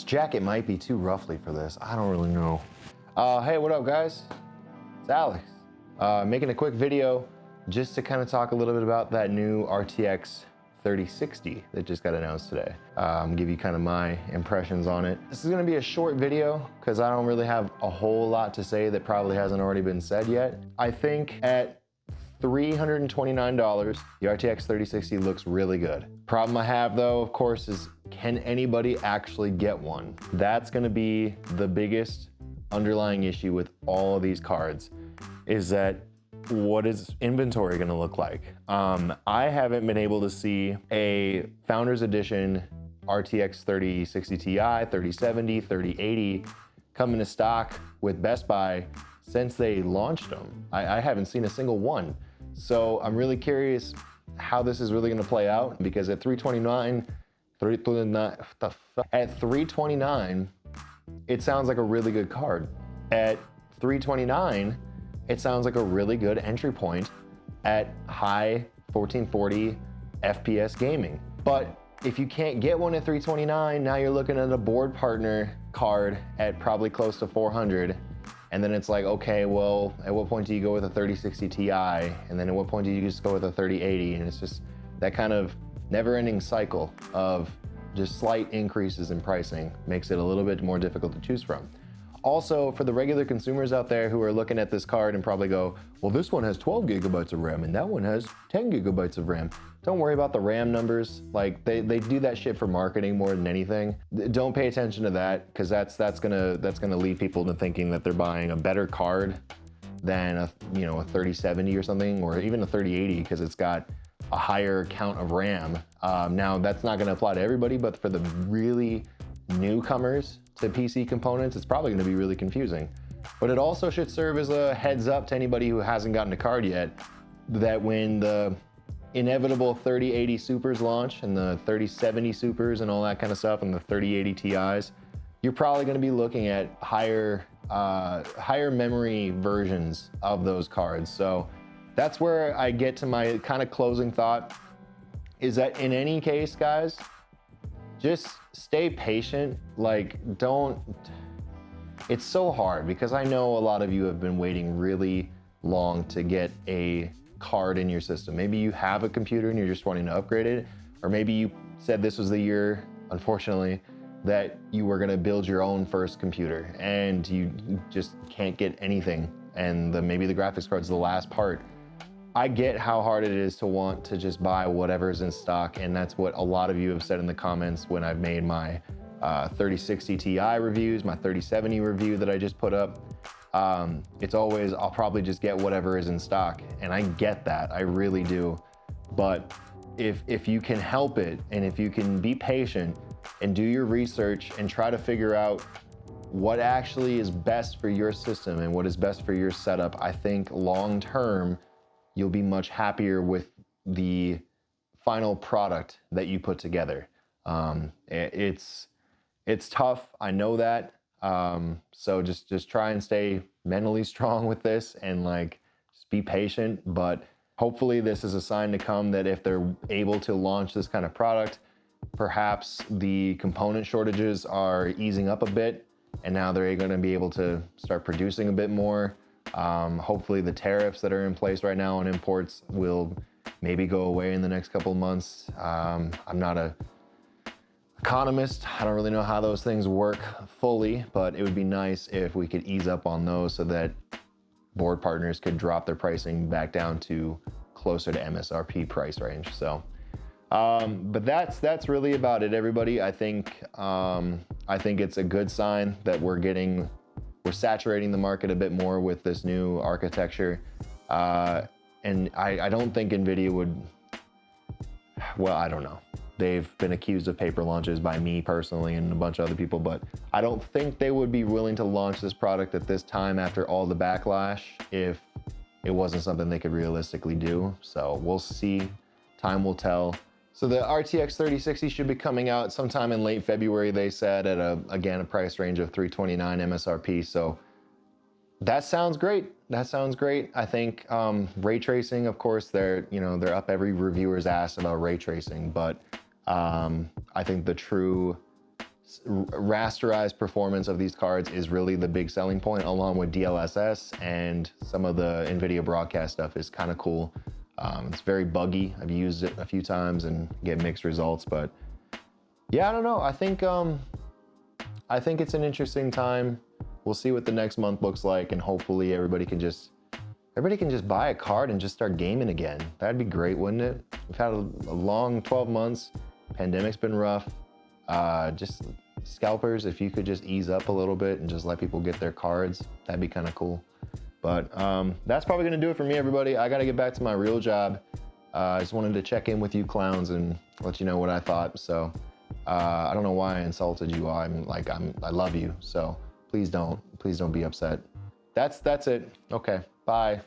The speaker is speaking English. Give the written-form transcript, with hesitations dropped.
This jacket might be too ruffly for this. I don't really know. Hey, what up, guys? It's Alex. Making a quick video just to kind of talk a little bit about that new RTX 3060 that just got announced today. Give you kind of my impressions on it. This is gonna be a short video because I don't really have a whole lot to say that probably hasn't already been said yet. I think at $329, the RTX 3060 looks really good. Problem I have though, of course, is can anybody actually get one? That's gonna be the biggest underlying issue with all of these cards, is that what is inventory gonna look like? I haven't been able to see a Founders Edition RTX 3060 Ti, 3070, 3080 come into stock with Best Buy since they launched them. I haven't seen a single one. So I'm really curious how this is really gonna play out, because at $329, it sounds like a really good card. At $329, it sounds like a really good entry point at high 1440 FPS gaming. But if you can't get one at $329, now you're looking at a board partner card at probably close to $400. And then it's like, okay, well, at what point do you go with a 3060 Ti? And then at what point do you just go with a 3080? And it's just that kind of never-ending cycle of just slight increases in pricing makes it a little bit more difficult to choose from. Also, for the regular consumers out there who are looking at this card and probably go, well, this one has 12 gigabytes of RAM and that one has 10 gigabytes of RAM. Don't worry about the RAM numbers. Like they do that shit for marketing more than anything. Don't pay attention to that, because that's gonna lead people to thinking that they're buying a better card than a 3070 or something, or even a 3080, because it's got a higher count of RAM. Now that's not gonna apply to everybody, but for the really newcomers to PC components, it's probably gonna be really confusing. But it also should serve as a heads up to anybody who hasn't gotten a card yet, that when the inevitable 3080 Supers launch and the 3070 Supers and all that kind of stuff and the 3080 Ti's, you're probably gonna be looking at higher memory versions of those cards. So that's where I get to my kind of closing thought, is that in any case, guys, just stay patient. Like, it's so hard, because I know a lot of you have been waiting really long to get a card in your system. Maybe you have a computer and you're just wanting to upgrade it, or maybe you said this was the year, unfortunately, that you were gonna build your own first computer and you just can't get anything, and maybe the graphics card's the last part. I get how hard it is to want to just buy whatever's in stock, and that's what a lot of you have said in the comments when I've made my 3060 Ti reviews, my 3070 review that I just put up. It's always, I'll probably just get whatever is in stock, and I get that, I really do. But if you can help it, and if you can be patient and do your research and try to figure out what actually is best for your system and what is best for your setup, I think long term, you'll be much happier with the final product that you put together. It's tough, I know that. So just try and stay mentally strong with this, and like, just be patient. But hopefully this is a sign to come that if they're able to launch this kind of product, perhaps the component shortages are easing up a bit, and now they're gonna be able to start producing a bit more. Hopefully the tariffs that are in place right now on imports will maybe go away in the next couple of months. I'm not an economist. I don't really know how those things work fully, but it would be nice if we could ease up on those so that board partners could drop their pricing back down to closer to MSRP price range. So, but that's really about it, everybody. I think it's a good sign that we're saturating the market a bit more with this new architecture. And I don't think Nvidia would, well, I don't know. They've been accused of paper launches by me personally and a bunch of other people, but I don't think they would be willing to launch this product at this time after all the backlash if it wasn't something they could realistically do. So we'll see, time will tell. So the RTX 3060 should be coming out sometime in late February, they said, at a price range of $329 MSRP. So that sounds great. That sounds great. I think ray tracing, of course, they're up every reviewer's ass about ray tracing, but I think the true rasterized performance of these cards is really the big selling point, along with DLSS, and some of the Nvidia broadcast stuff is kind of cool. It's very buggy. I've used it a few times and get mixed results, but yeah, I don't know. I think it's an interesting time. We'll see what the next month looks like, and hopefully everybody can just buy a card and just start gaming again. That'd be great, wouldn't it? We've had a long 12 months. Pandemic's been rough. Just scalpers, if you could just ease up a little bit and just let people get their cards, that'd be kind of cool. But that's probably gonna do it for me, everybody. I gotta get back to my real job. I just wanted to check in with you clowns and let you know what I thought. So I don't know why I insulted you. I love you. So please don't be upset. That's it. Okay, bye.